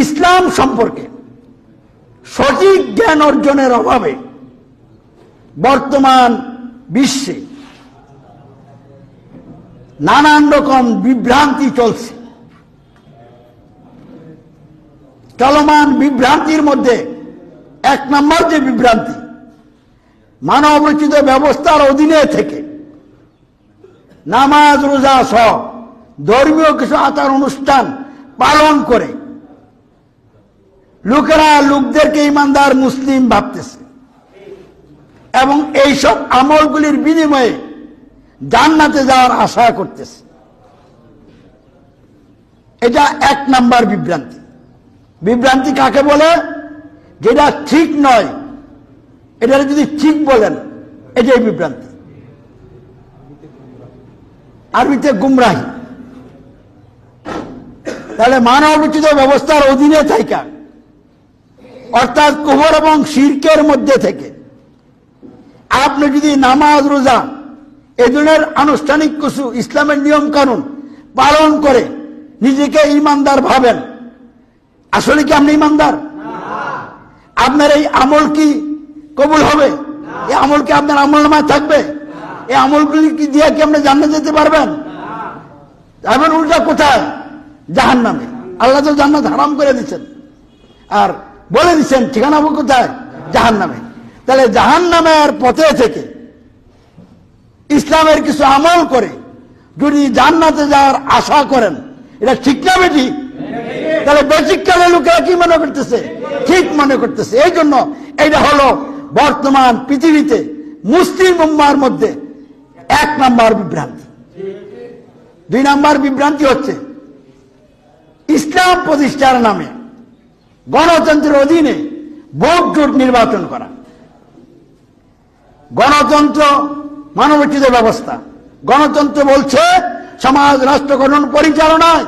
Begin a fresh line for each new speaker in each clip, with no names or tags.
ইসলাম সম্পর্কে সঠিক জ্ঞান অর্জনের অভাবে বর্তমান বিশ্বে নানান রকম বিভ্রান্তি চলছে। চলমান বিভ্রান্তির মধ্যে এক নম্বর যে বিভ্রান্তি, মানব রচিত ব্যবস্থার অধীনে থেকে নামাজ রোজা সহ ধর্মীয় কিছু আচার অনুষ্ঠান পালন করে লোকেরা লোকদেরকে ইমানদার মুসলিম ভাবতেছে এবং এইসব আমলগুলির বিনিময়ে জান্নাতে যাওয়ার আশা করতেছে। এটা এক নাম্বার বিভ্রান্তি। বিভ্রান্তি কাকে বলে? যেটা ঠিক নয়, এটা যদি ঠিক বলেন এটাই বিভ্রান্তি, আরবিতে গুমরাহি। তাহলে মানব রচিত ব্যবস্থার অধীনে থাকা, অর্থাৎ কুফর এবং শিরকের মধ্যে থেকে আপনি যদি নামাজ রোজা এই ধরনের আনুষ্ঠানিক কিছু ইসলামের নিয়ম কানুন পালন করে নিজেকে ইমানদার ভাবেন, আসলে কি আপনি ইমানদার? আপনার এই আমল কি কবুল হবে? এই আমল কি আপনার আমল নামায় থাকবে? এই আমলগুলি কি দিয়ে কি আপনি জান্নাতে যেতে পারবেন? এখন উল্টা কোথায়? জাহান্নামে। আল্লাহ তো জান্নাত হারাম করে দিচ্ছেন আর বলে দিচ্ছেন ঠিকানা হবে কোথায়? জাহান্নামে। তাহলে জাহান্নামের পথে থেকে ইসলামের কিছু আমল করে যদি জান্নাতে যাওয়ার আশা করেন, এটা ঠিক না বেটি? তাহলে বেঠিককালে লোকেরা কি মনে করতেছে? ঠিক মনে করতেছে। এই জন্য এটা হলো বর্তমান পৃথিবীতে মুসলিম উম্মার মধ্যে এক নাম্বার বিভ্রান্তি। দুই নাম্বার বিভ্রান্তি হচ্ছে ইসলাম প্রতিষ্ঠার নামে গণতন্ত্রের অধীনে ভোট জোট নির্বাচন করা। গণতন্ত্র মানবরচিত ব্যবস্থা। গণতন্ত্র বলছে সমাজ রাষ্ট্র গঠন পরিচালনায়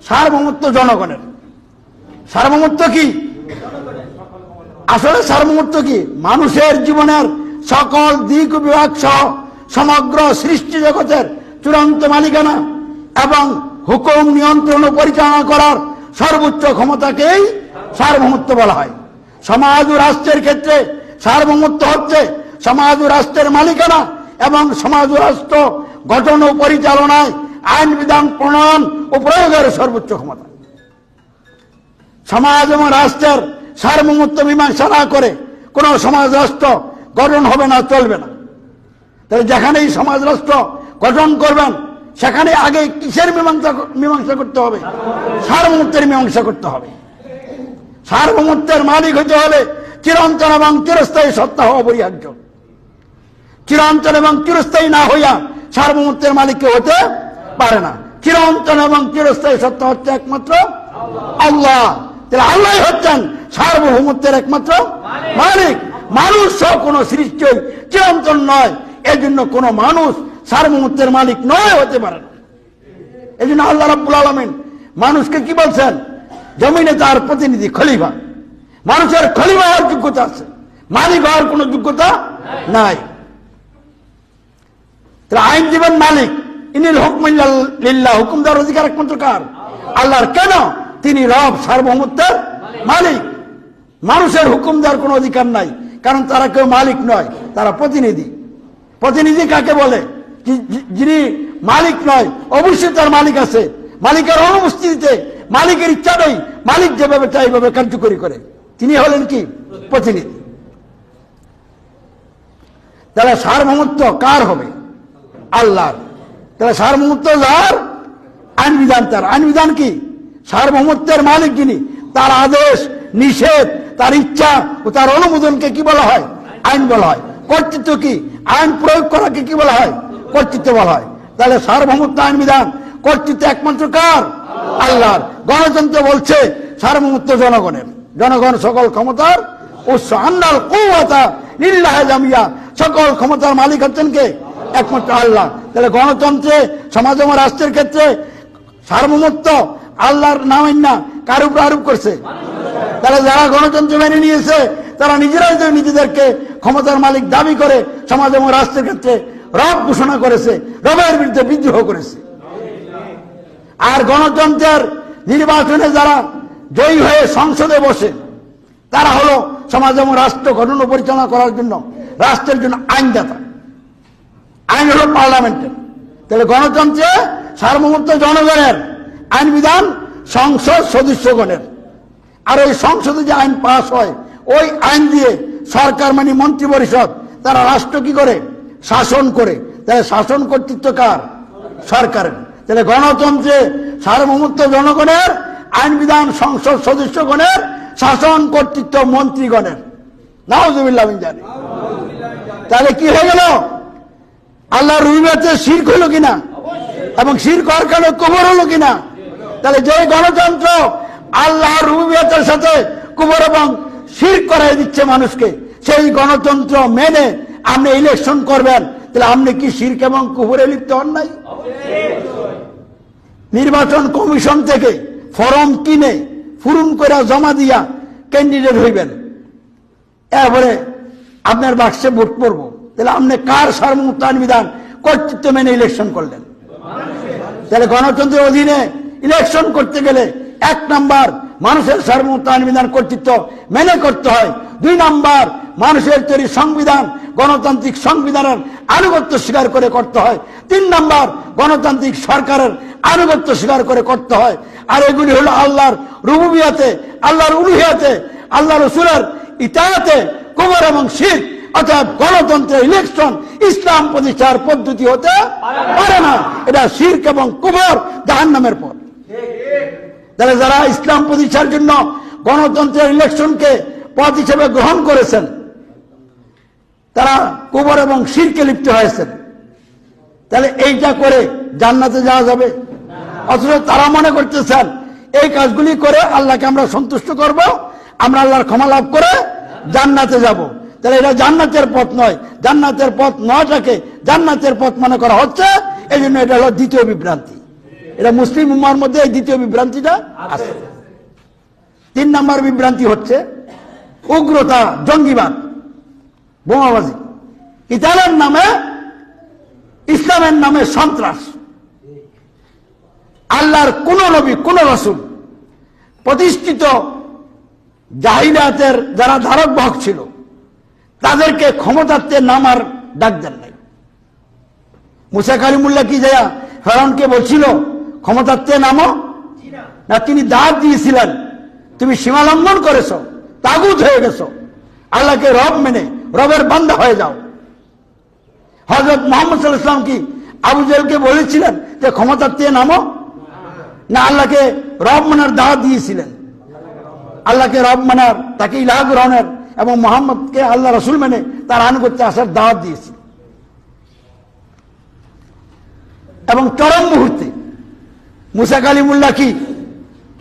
সার্বভৌমত্ব জনগণের। সার্বভৌমত্ব কি? আসলে সার্বভৌমত্ব কি? মানুষের জীবনের সকল দিক বিভাগ সহ সমগ্র সৃষ্টি জগতের চূড়ান্ত মালিকানা এবং হুকুম নিয়ন্ত্রণ ও পরিচালনা করার সর্বোচ্চ ক্ষমতাকেই সার্বভৌমত্ব বলা হয়। সমাজ ও রাষ্ট্রের ক্ষেত্রে সার্বভৌমত্ব হচ্ছে সমাজ ও রাষ্ট্রের মালিকানা এবং সমাজ ও রাষ্ট্র গঠন ও পরিচালনায় আইন বিধান প্রণয়ন ও প্রয়োগের সর্বোচ্চ ক্ষমতা। সমাজ এবং রাষ্ট্রের সার্বভৌমত্ব মীমাংসা না করে কোন সমাজ রাষ্ট্র গঠন হবে না, চলবে না। তাহলে যেখানেই সমাজ রাষ্ট্র গঠন করবেন সেখানে আগে কিসের মীমাংসা করতে হবে? সার্বভৌমত্বের মীমাংসা করতে হবে। সার্বভৌমত্বের মালিক হতে হলে চিরন্তন এবং চিরস্থায়ী সত্তা হওয়া অপরিহার্য। চিরন্তন এবং চিরস্থায়ী না হইয়া সার্বভৌমত্বের মালিক হতে পারে না। চিরন্তন এবং চিরস্থায়ী সত্তা হচ্ছে একমাত্র আল্লাহ। তাহলে আল্লাহ হচ্ছেন সার্বভৌমত্বের একমাত্র মালিক। মানুষ সহ কোন সৃষ্টি চিরন্তন নয়, এই জন্য কোন মানুষ সার্বভৌমত্বের মালিক নয়, হতে পারে না। এই জন্য আল্লাহ রাব্বুল আলামিন মানুষকে কি বলছেন? জমিনে তার প্রতিনিধি, খলিফা। মানুষের খলিফা হওয়ার যোগ্যতা আছে, মালিক হওয়ার কোন যোগ্যতা নাই। আইন দিবেন মালিক। ইনিল হুকম ইল্লা লিল্লাহ, হুকুম দেওয়ার অধিকার একমাত্র কার? আল্লাহর। কেন? তিনি রব, সার্বভৌমত্বের মালিক। মানুষের হুকুম দেওয়ার কোন অধিকার নাই, কারণ তারা কেউ মালিক নয়, তারা প্রতিনিধি। প্রতিনিধি কাকে বলে? যিনি মালিক নয়, অবশ্যই তার মালিক আছে। মালিকের অনুপস্থিতিতে মালিকের ইচ্ছা নেই, মালিক যেভাবে চায় এইভাবে কার্যকরী করে, তিনি হলেন কি? প্রতিনিধি। তাহলে সার্বভৌমত্ব কার হবে? আল্লাহর। তাহলে সার্বভৌমত্ব যার, আইন বিধান তার। আইন বিধান কি? সার্বভৌমত্বের মালিক যিনি, তার আদেশ নিষেধ, তার ইচ্ছা ও তার অনুমোদনকে কি বলা হয়? আইন বলা হয়। কর্তৃত্ব কি? আইন প্রয়োগ করাকে কি বলা হয়? কর্তৃত্ব বলা হয়। তাহলে সার্বভৌমত্ব আইন বিধান কর্তৃত্ব একমাত্র কার? আল্লাহর। গণতন্ত্র বলছে সার্বভৌমত্ব জনগণের। জনগণ সকল ক্ষমতার উৎস। আন্নাল কুওয়াতা লিল্লাহি জামিয়া, সকল ক্ষমতার মালিক হচ্ছেন কে? একমাত্র আল্লাহ। তাহলে গণতন্ত্রে, সমাজ এবং রাষ্ট্রের ক্ষেত্রে সার্বভৌমত্ব আল্লাহর নামে না কার উপর আরোপ করছে? তাহলে যারা গণতন্ত্র মেনে নিয়েছে তারা নিজেরাই তো নিজেদেরকে ক্ষমতার মালিক দাবি করে সমাজ এবং রাষ্ট্রের ক্ষেত্রে রব ঘোষণা করেছে, রবের বিরুদ্ধে বিদ্রোহ করেছে। আর গণতন্ত্রের নির্বাচনে যারা জয়ী হয়ে সংসদে বসে তারা হলো সমাজ এবং রাষ্ট্র গঠন ও পরিচালনা করার জন্য রাষ্ট্রের জন্য আইনদাতা। আইন হলো পার্লামেন্টের। তাহলে গণতন্ত্রে সার্বভৌমত্ব জনগণের, আইন বিধান সংসদ সদস্যগণের। আর ওই সংসদে যে আইন পাস হয় ওই আইন দিয়ে সরকার মানে মন্ত্রী পরিষদ তারা রাষ্ট্র কি করে? শাসন করে। তাহলে শাসন কর্তৃত্ব কার? সরকারের। তাহলে গণতন্ত্রে সার্বভৌমত্ব জনগণের, আইন বিধান সংসদ সদস্যগণের, শাসন কর্তৃত্ব মন্ত্রীগণের। নাউযুবিল্লাহ মিন যালিক। তাহলে কি হয়ে গেল? আল্লাহর রুবিয়তে শিরক হলো কিনা? এবং শিরক হওয়ার কারণে কুফর হলো কিনা? তাহলে যে গণতন্ত্র আল্লাহর রুবিয়তের সাথে কুফর এবং শিরক করাই দিচ্ছে মানুষকে, সেই গণতন্ত্র মেনে আপনি ইলেকশন করবেন, তাহলে আপনি কি শিরক এবং কুফরে লিপ্ত হন নাই? নির্বাচন কমিশন থেকে ফরম কিনে পূরণ করে জমা দিয়া ক্যান্ডিডেট হইবেন, এরপরে আপনার বাক্সে ভোট পড়বো, তাহলে আপনি কার সার্বভৌমত্ব আইন বিধান কর্তৃত্ব মেনে ইলেকশন করলেন? তাহলে গণতন্ত্রের অধীনে ইলেকশন করতে গেলে 1 নাম্বার মানুষের সার্বভৌমত্ব আইন বিধান কর্তৃত্ব মেনে করতে হয়। 2 নাম্বার মানুষের তৈরি সংবিধান, গণতান্ত্রিক সংবিধানের আনুগত্য স্বীকার করে করতে হয়। 3 নাম্বার গণতান্ত্রিক সরকারের আনুগত্য স্বীকার করে করতে হয়। আর এগুলি হলো আল্লাহর রুবুবিয়াতে, আল্লাহর উলুহিয়াতে, আল্লাহ রসুলের ইতায়াতে কুফর এবং শিরক। অর্থাৎ গণতন্ত্রের ইলেকশন ইসলাম প্রতিষ্ঠার পদ্ধতি হতে পারে না। এটা শিরক এবং কুফর, জাহান্নামের পথ। তাহলে যারা ইসলাম প্রতিষ্ঠার জন্য গণতন্ত্রের ইলেকশনকে পথ হিসেবে গ্রহণ করেছেন তারা কুফর এবং শিরকে লিপ্ত হয়েছেন। তাহলে এইটা করে জান্নাতে যাওয়া যাবে? অথচ তারা মনে করতেছেন এই কাজগুলি করে আল্লাহকে আমরা সন্তুষ্ট করব, আমরা আল্লাহর ক্ষমা লাভ করে জান্নাতে যাব। তাহলে এটা জান্নাতের পথ নয়। জান্নাতের পথ নয়টাকে জান্নাতের পথ মনে করা হচ্ছে, এই জন্য এটা হলো দ্বিতীয় বিভ্রান্তি। এটা মুসলিম উম্মার মধ্যে এই দ্বিতীয় বিভ্রান্তিটা আছে। 3 নাম্বার বিভ্রান্তি হচ্ছে উগ্রতা, জঙ্গিবাদ, বোমাবাজি, ইতালের নামে, ইসলামের নামে সন্ত্রাস। আল্লাহর কোন নবী, কোন রাসূল প্রতিষ্ঠিত জাহিলিয়াতের যারা ধারক বাহক ছিল তাদেরকে ক্ষমতার্থে নামার ডাক দেন নাই। মুসা কালিমুল্লাহ কি যায় ফেরাউনকে বলছিল ক্ষমতার্থে নামো? না, তিনি দাঁত দিয়েছিলেন তুমি সীমা লঙ্ঘন করেছো, তাগুত হয়ে গেছো, আল্লাহকে রব মেনে রবের বান্দা হয়ে যাও। হযরত মুহাম্মদ সাল্লাল্লাহু আলাইহি ওয়াসাল্লাম কি আবু জেহেলকে বলেছিলেন যে ক্ষমতার্থে নামো? না, আল্লাহকে রব মানার দাওয়াত দিয়েছিলেন। আল্লাহকে রব মানার, তাকে ইলাহ গ্রহণের এবং মুহাম্মদকে আল্লাহ রাসূল মেনে তার আনুগত্যে আসার দাওয়াত দিয়েছিল। এবং চরম মুহূর্তে মুসা কালিমুল্লাহ কি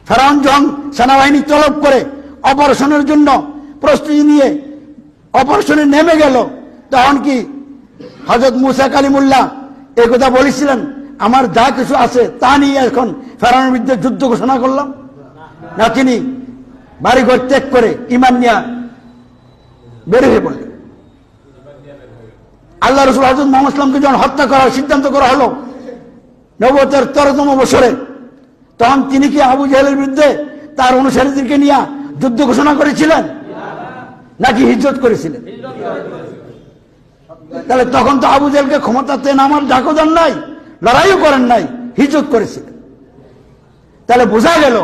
ফেরাউন যখন সেনাবাহিনী তলব করে অপারেশনের জন্য প্রস্তুতি নিয়ে অপারেশনে নেমে গেল, তখন কি হযরত মুসা কালিমুল্লাহ এই কথা বলেছিলেন আমার যা কিছু আছে তা নিয়ে এখন ফেরাউনের বিরুদ্ধে যুদ্ধ ঘোষণা করলাম? না, তিনি বাড়িঘর ত্যাগ করে ঈমান নিয়ে বের হয়ে পড়লেন। আল্লাহ রাসূল হযরত মুহাম্মদ সাল্লাল্লাহু আলাইহি ওয়াসাল্লামকে যখন হত্যা করার সিদ্ধান্ত করা হলো নবুয়তের 13তম বছরে, তখন তিনি কি আবু জেহেলের বিরুদ্ধে তার অনুসারীদেরকে নিয়ে যুদ্ধ ঘোষণা করেছিলেন নাকি হিজরত করেছিলেন? তাহলে তখন তো আবু জেহেলকে ক্ষমতাতে নামার ডাকও দেন নাই, লড়াইও করেন নাই, হিজরত করেছিলেন। তাহলে বোঝা গেল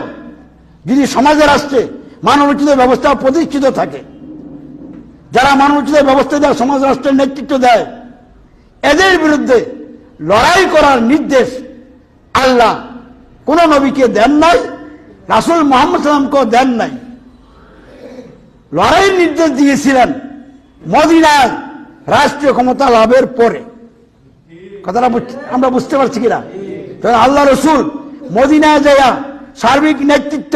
যদি সমাজে রাষ্ট্রে মানবোচিত ব্যবস্থা প্রতিষ্ঠিত থাকে, যারা মানবোচিত ব্যবস্থা দেয়, সমাজ রাষ্ট্রের নেতৃত্ব দেয়, এদের বিরুদ্ধে লড়াই করার নির্দেশ আল্লাহ কোন নবীকে দেন নাই, রাসূল মুহাম্মদ সাল্লাল্লাহু আলাইহি ওয়াসাল্লামকে দেন নাই। লড়াইয়ের নির্দেশ দিয়েছিলেন মদিনায় রাষ্ট্রীয় ক্ষমতা লাভের পরে। কথাটা আমরা বুঝতে পারছি কিনা? আল্লাহ রসুল মদিনায় যাইয়া সার্বিক নেতৃত্ব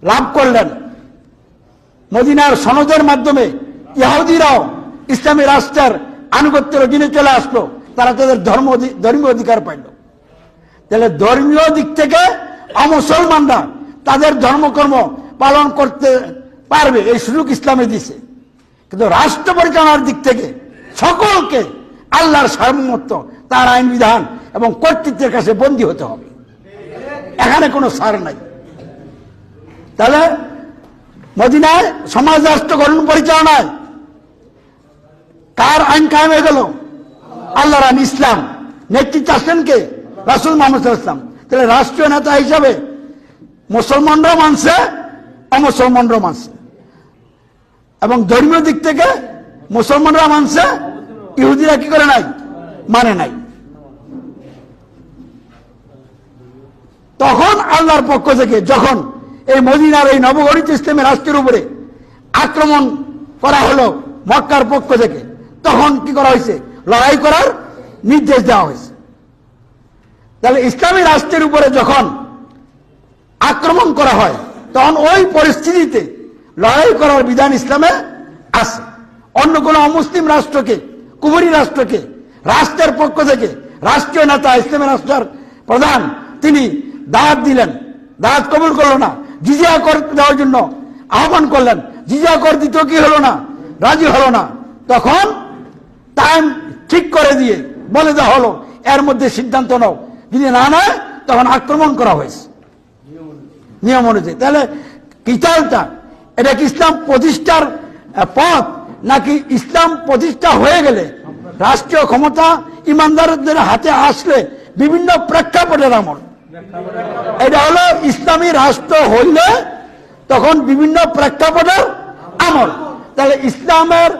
লাভ করলেন। মদিনার সনদের মাধ্যমে ইহুদিরাও ইসলামী রাষ্ট্রের আনুগত্যের অধীনে চলে আসলো, তারা তাদের ধর্মীয় অধিকার পাইল। তাহলে ধর্মীয় দিক থেকে অমুসলমানরা তাদের ধর্মকর্ম পালন করতে পারবে, এই সুযোগ ইসলামে দিছে। কিন্তু রাষ্ট্র পরিচালনার দিক থেকে সকলকে আল্লাহর সার্বভৌমত্ব, তার আইন বিধান এবং কর্তৃত্বের কাছে বন্দী হতে হবে। এখানে কোনো ছাড় নাই। তাহলে মদিনায় সমাজ রাষ্ট্র গঠন পরিচালনায় কার আইন কায়েম হয়ে গেল? আল্লাহর আইন, ইসলাম। নেতৃত্বে আসলেন কে? রাসূল মুহাম্মদ সাল্লাল্লাহু আলাইহি ওয়াসাল্লাম। তাহলে রাষ্ট্রীয় নেতা হিসাবে মুসলমানরাও মানছে, অমুসলমানরাও মানছে, এবং ধর্মীয় দিক থেকে মুসলমানরা মানছে, ইহুদিরা কি করে নাই? মানে নাই। তখন আল্লাহর পক্ষ থেকে যখন এই মদিনার এই নবগঠিত ইসলামী রাষ্ট্রের উপরে আক্রমণ করা হলো মক্কার পক্ষ থেকে, তখন কি করা হয়েছে? লড়াই করার নির্দেশ দেওয়া হয়েছে। তাহলে ইসলামী রাষ্ট্রের উপরে যখন আক্রমণ করা হয় তখন ওই পরিস্থিতিতে লড়াই করার বিধান ইসলামে আছে। অন্য কোন অমুসলিম রাষ্ট্রকে, কুফরি রাষ্ট্রকে রাষ্ট্রের পক্ষ থেকে রাষ্ট্রীয় নেতা, ইসলামী রাষ্ট্রের প্রধান, তিনি দাওয়াত দিলেন, দাওয়াত কবুল করলো না, জিজিয়া কর দেওয়ার জন্য আহ্বান করলেন, জিজিয়া কর দিতেও কি হলো না? রাজি হলো না। তখন টাইম ঠিক করে দিয়ে বলে দেওয়া হলো এর মধ্যে সিদ্ধান্ত নাও, যদি না নেয় তখন আক্রমণ করা হয়েছে নিয়ম অনুযায়ী। তাহলে কিতালটা এটা কি ইসলাম প্রতিষ্ঠার পথ, নাকি ইসলাম প্রতিষ্ঠা হয়ে গেলে রাষ্ট্রীয় ক্ষমতা ইমানদারদের হাতে আসলে বিভিন্ন প্রেক্ষাপটের আমল? এটা হলো ইসলামী রাষ্ট্র হইলে তখন বিভিন্ন প্রেক্ষাপটের আমল। তাহলে ইসলামের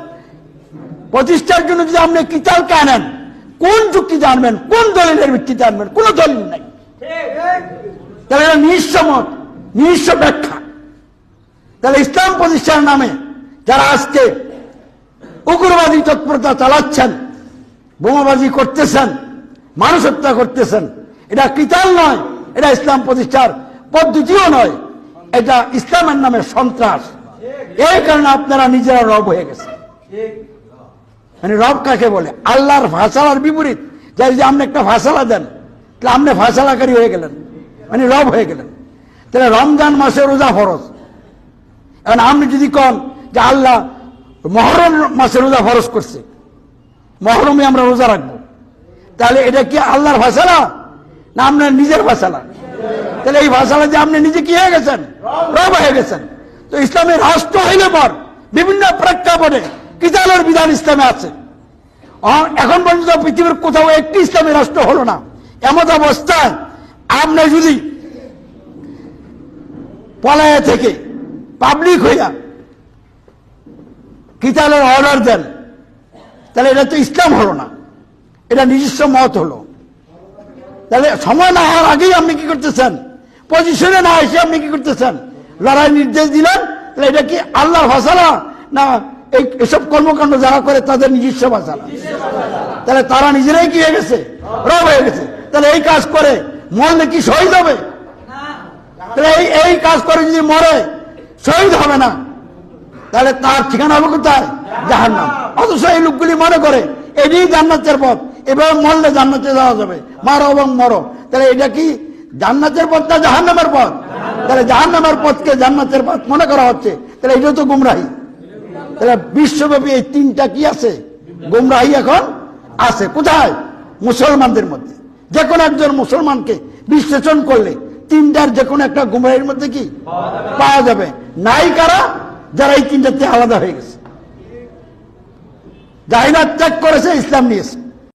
প্রতিষ্ঠার জন্য যদি আপনি কিতালকে আনেন, কোন যুক্তিতে আনবেন? কোন দলিলের ভিত্তিতে আনবেন? কোন দলিল নাই। তাহলে এটা নিজস্ব মত, নিজস্ব ব্যাখ্যা। তাহলে ইসলাম প্রতিষ্ঠার নামে যারা আজকে উগ্রবাদী তৎপরতা চালাচ্ছেন, বোমাবাজি করতেছেন, মানুষ হত্যা করতেছেন, এটা কিতাল নয়, এটা ইসলাম প্রতিষ্ঠার পদ্ধতিও নয়, এটা ইসলামের নামে সন্ত্রাস। এই কারণে আপনারা নিজেরা রব হয়ে গেছেন। মানে রব কাকে বলে? আল্লাহর ফাসালার বিপরীত। যাই যে আপনি একটা ফাসালা দেন, তাহলে আপনি ফাসালাকারী হয়ে গেলেন, মানে রব হয়ে গেলেন। তাহলে রমজান মাসে রোজা ফরজ, এখন আপনি যদি কন যে আল্লাহ মহরম মাসে রোজা ফরজ করছে, মহরমে আমরা রোজা রাখবো, তাহলে এটা কি আল্লাহর ফাসালা না আপনার নিজের ফাসালা? তাহলে এই ফাসালা যে আপনি নিজে কি হয়ে গেছেন? রব হয়ে গেছেন। তো ইসলামের রাষ্ট্র হইলে পর বিভিন্ন প্রেক্ষাপটে কিতালের বিধান ইসলামে আছে। এখন পর্যন্ত পৃথিবীর কোথাও একটি ইসলামী রাষ্ট্র হলো না। এমত অবস্থায় আপনি যদি পলায়া থেকে পাবলিক হইয়া কিতালের অর্ডার দেন, তাহলে এটা তো ইসলাম হলো না, এটা নিজস্ব মত হলো। তাহলে সময় না হওয়ার আগেই আপনি কি করতেছেন? পজিশনে না এসে আপনি কি করতেছেন? লড়াই নির্দেশ দিলেন। তাহলে এটা কি আল্লাহর ফাসালা না এসব কর্মকাণ্ড যারা করে তাদের নিজস্ব ফাসালা? তাহলে তারা নিজেরাই কি হয়ে গেছে? রব হয়ে গেছে। তাহলে এই কাজ করে মরলে কি শহীদ হবে? তাহলে এই কাজ করে যদি মরে শহীদ হবে না, তাহলে তার ঠিকানা হবে কোথায়? জাহান্নাম। অথচ এই লোকগুলি মনে করে এটি জান্নাতের পথ, এবার মরলে জান্নাতে যাওয়া যাবে, মারো এবং মরো। তাহলে এটা কি জান্নাতের পথ না জাহান্নামের পথ? তাহলে জাহান্নামের পথকে জান্নাতের পথ মনে করা হচ্ছে, তাহলে এটা তো গুমরাহি। তাহলে বিশ্বব্যাপী এই তিনটা কি আছে? গুমরাহি এখন আছে। কোথায়? মুসলমানদের মধ্যে। যে কোনো একজন মুসলমানকে বিশ্লেষণ করলে তিনটার যে কোনো একটা গুমরাহির মধ্যে কি পাওয়া যাবে? নাই কারা? যারা এই তিনটাতে আলাদা হয়ে গেছে, জাহিলাত ত্যাগ করেছে, ইসলাম নিয়েছে।